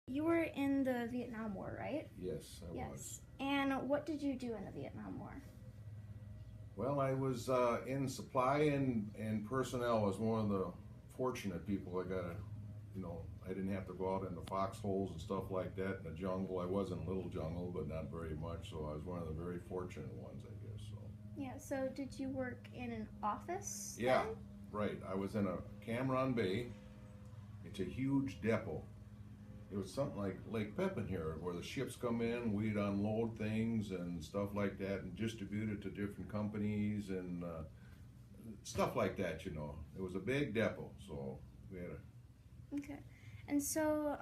You were in the Vietnam War, right? Yes, I Yes. was. And what did you do in the Vietnam War? Well, I was in supply and personnel. I was one of the fortunate people. I didn't have to go out in the foxholes and stuff like that in the jungle. I was in a little jungle, but not very much. So I was one of the very fortunate ones, I guess. So. Yeah, so did you work in an office Yeah, then? right. I was in a Cameron Bay. It's a huge depot. It was something like Lake Pepin here, where the ships come in, we'd unload things and stuff like that, and distribute it to different companies and stuff like that. It was a big depot, so we had a. Okay. And so,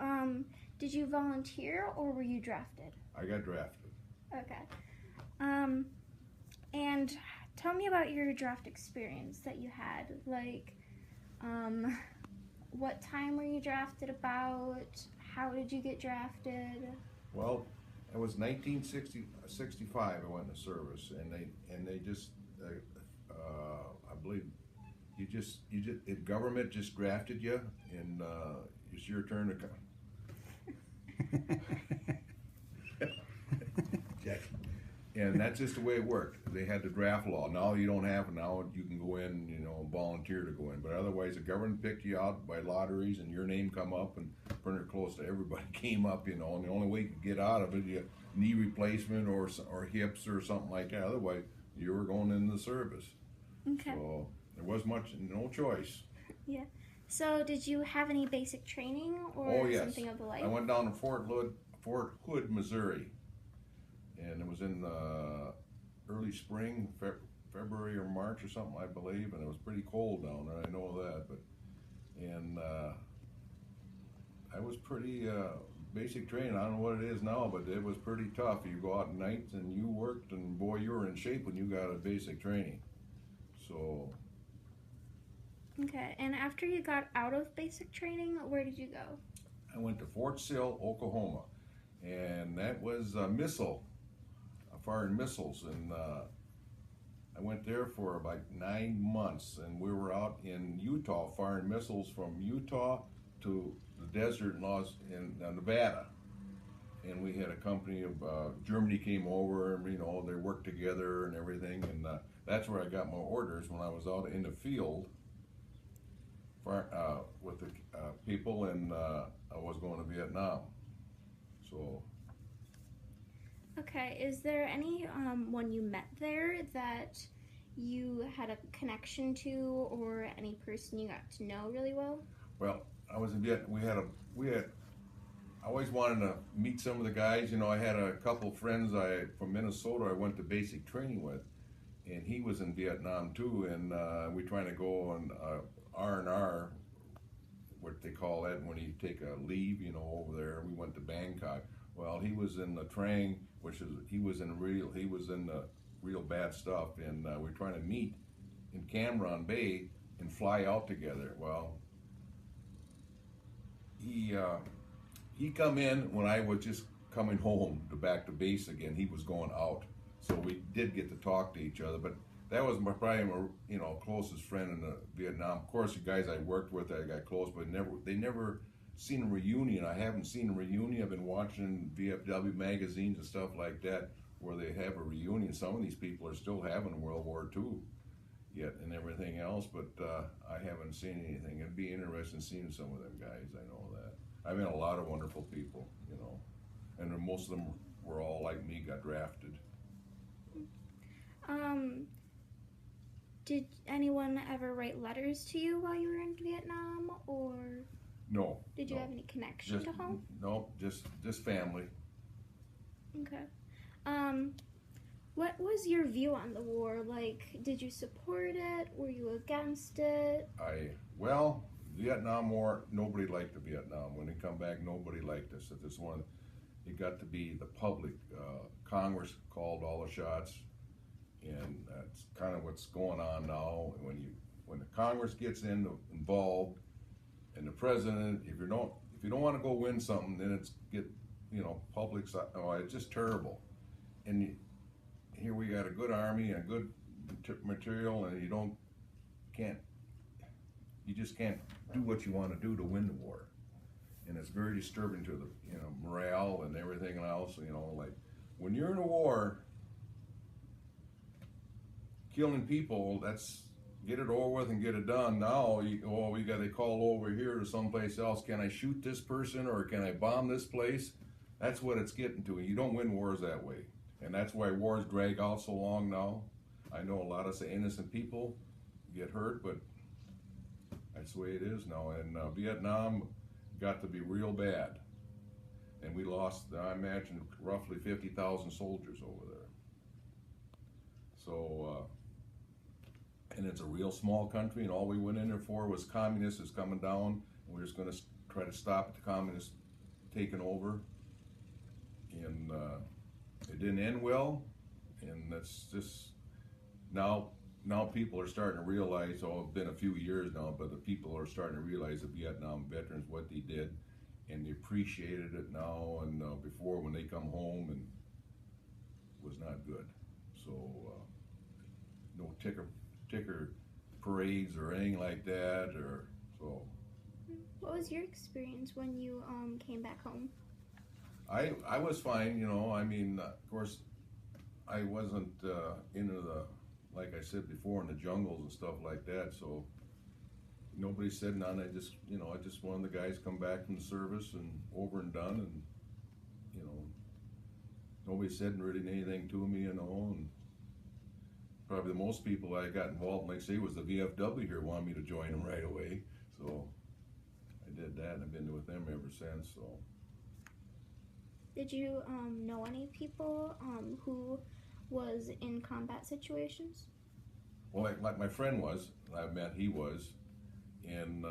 did you volunteer or were you drafted? I got drafted. Okay. Um, and tell me about your draft experience that you had. Like, what time were you drafted about? How did you get drafted? Well, it was 1965. I went into service, and they just, I believe, the government just drafted you, and it's your turn to come. Jack. And that's just the way it worked. They had the draft law. Now you don't have it. Now you can go in, volunteer to go in. But otherwise, the government picked you out by lotteries, and your name come up, and pretty close to everybody came up, And the only way you could get out of it, you knee replacement or hips or something like that. Otherwise, you were going into the service. Okay. So there was no choice. Yeah. So did you have any basic training or Oh yes, something of the like? I went down to Fort Hood, Missouri, and it was in the early spring, February or March or something, I believe, and it was pretty cold down there. I know that, and I was pretty basic training. I don't know what it is now, but it was pretty tough. You go out at night and you worked, and boy, you were in shape when you got a basic training. So. Okay, and after you got out of basic training, where did you go? I went to Fort Sill, Oklahoma, and that was firing missiles, and I went there for about 9 months, and we were out in Utah firing missiles from Utah to the desert in Nevada, and we had a company of Germany came over, and they worked together and everything, and that's where I got my orders when I was out in the field with the people, and I was going to Vietnam. So. Okay, is there any one you met there that you had a connection to, or any person you got to know really well? Well, I was in Vietnam. I always wanted to meet some of the guys. I had a couple friends from Minnesota I went to basic training with, and he was in Vietnam too. And we trying to go on R&R, what they call that when you take a leave, over there. We went to Bangkok. Well, he was in the Trang, he was in the real bad stuff, and we're trying to meet in Cameron Bay and fly out together. Well, he come in when I was just coming home back to base again. He was going out, so we did get to talk to each other. But that was probably my closest friend in the Vietnam. Of course, the guys I worked with, I got close, but they never seen a reunion. I haven't seen a reunion. I've been watching VFW magazines and stuff like that where they have a reunion. Some of these people are still having World War II yet and everything else, but I haven't seen anything. It'd be interesting seeing some of them guys. I know that. I've met a lot of wonderful people, and most of them were all like me, got drafted. Did anyone ever write letters to you while you were in Vietnam, or No. did you have any connection to home? No, just family. Okay. What was your view on the war? Like, did you support it? Were you against it? Vietnam War, nobody liked the Vietnam. When they come back, nobody liked us. At this one, it got to be the public. Congress called all the shots, and that's kind of what's going on now. When the Congress gets involved, and the president, if you don't want to go win something, then public's, it's just terrible. And here we got a good army and good material, and you just can't do what you want to do to win the war. and it's very disturbing to the morale and everything else. Like when you're in a war, killing people, that's get it over with and get it done. Now, we got to call over here to someplace else. Can I shoot this person or can I bomb this place? That's what it's getting to. You don't win wars that way, and that's why wars drag out so long now. I know a lot of innocent people get hurt, but that's the way it is now. And Vietnam got to be real bad, and we lost, I imagine, roughly 50,000 soldiers over there. So, and it's a real small country, and all we went in there for was communists is coming down, and we're just going to try to stop the communists taking over. And it didn't end well, and that's just now people are starting to realize, it's been a few years now, but the people are starting to realize the Vietnam veterans, what they did, and they appreciated it now, and before when they come home, and it was not good. So no ticker parades or anything like that, or so. What was your experience when you came back home? I was fine, I mean, of course, I wasn't into the, like I said before, in the jungles and stuff like that, so nobody said none. I just one of the guys come back from the service and over and done, and nobody said really anything to me, and probably the most people I got involved, like I say, was the VFW here wanted me to join them right away, so I did that, and I've been with them ever since. So. Did you know any people who was in combat situations? Well, like my friend was, I met, he was, and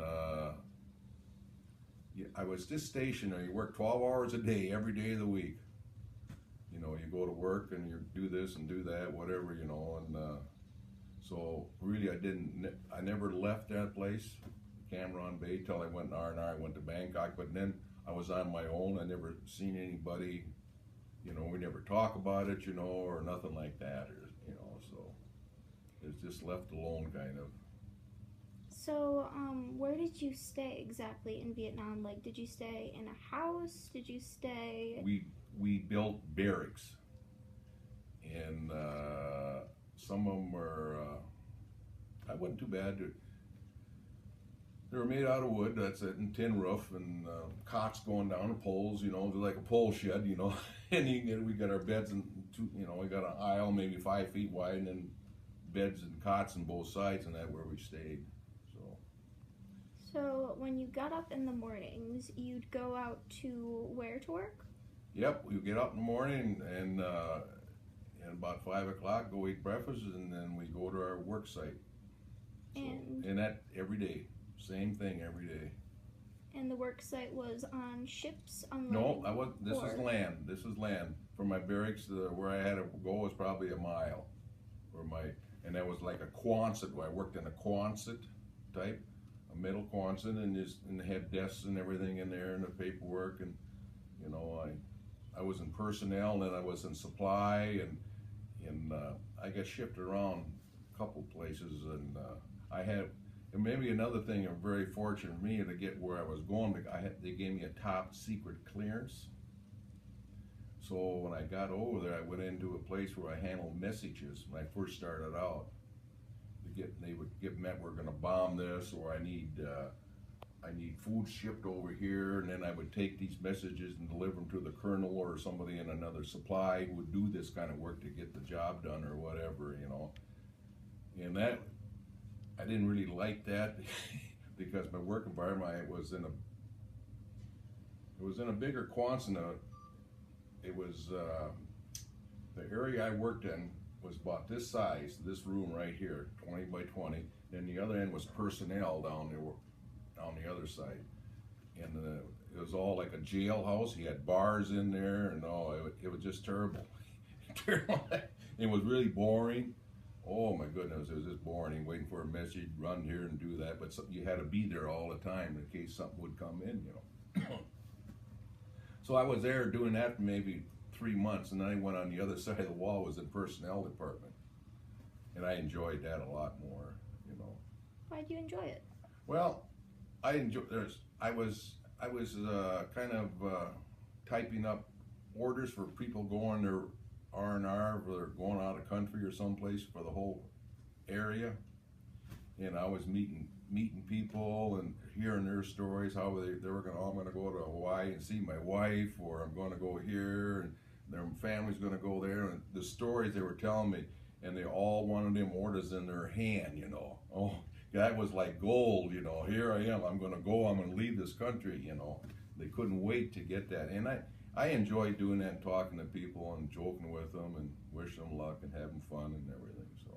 I was just stationed there. You work 12 hours a day, every day of the week. You go to work and you do this and do that, whatever, and so really I never left that place, Cam Ranh Bay, till I went in R&R. I went to Bangkok, but then I was on my own. I never seen anybody, we never talk about it, or nothing like that, or, so it's just left alone, kind of. So, where did you stay exactly in Vietnam? Like, did you stay in a house? Did you stay? We built barracks, and some of them were, I wasn't too bad. They were made out of wood, that's it, and tin roof, and cots going down, and poles, like a pole shed, and we got our beds, and we got an aisle maybe 5 feet wide, and then beds and cots on both sides, and that's where we stayed. So when you got up in the mornings, you'd go out to where to work? Yep, we get up in the morning, and about 5 o'clock, go eat breakfast, and then we go to our work site. And that every day. Same thing every day. And the work site was on ships? No, this is land. This is land. From my barracks to where I had to go was probably a mile. And that was like a Quonset, where I worked in a Quonset type, a metal Quonset, and they had desks and everything in there, and the paperwork, and I was in personnel, and then I was in supply, and I got shifted around a couple places, and I had. And maybe another thing, I'm very fortunate for me to get where I was going. They gave me a top secret clearance. So when I got over there, I went into a place where I handled messages when I first started out. They would get met, we're going to bomb this, or I need food shipped over here, and then I would take these messages and deliver them to the colonel or somebody in another supply who would do this kind of work to get the job done or whatever, And that. I didn't really like that because my work environment, it was in a bigger Quonset. It was the area I worked in was about this size, this room right here, 20 by 20. Then the other end was personnel down there, on the other side, and it was all like a jailhouse. He had bars in there, and it was just terrible. It was really boring. Oh my goodness, it was just boring, waiting for a message, run here and do that, but you had to be there all the time in case something would come in, So I was there doing that for maybe 3 months, and then I went on the other side of the wall, was in personnel department, and I enjoyed that a lot more, Why did you enjoy it? Well, I I was kind of typing up orders for people going their R&R, or they're going out of country or someplace for the whole area. And I was meeting people and hearing their stories, how they were going, oh, I'm going to go to Hawaii and see my wife, or I'm going to go here, and their family's going to go there, and the stories they were telling me, and they all wanted them orders in their hand, you know. Oh, that was like gold, you know. Here I am, I'm going to go, I'm going to leave this country, you know. They couldn't wait to get that, and I enjoy doing that and talking to people and joking with them and wishing them luck and having fun and everything, so.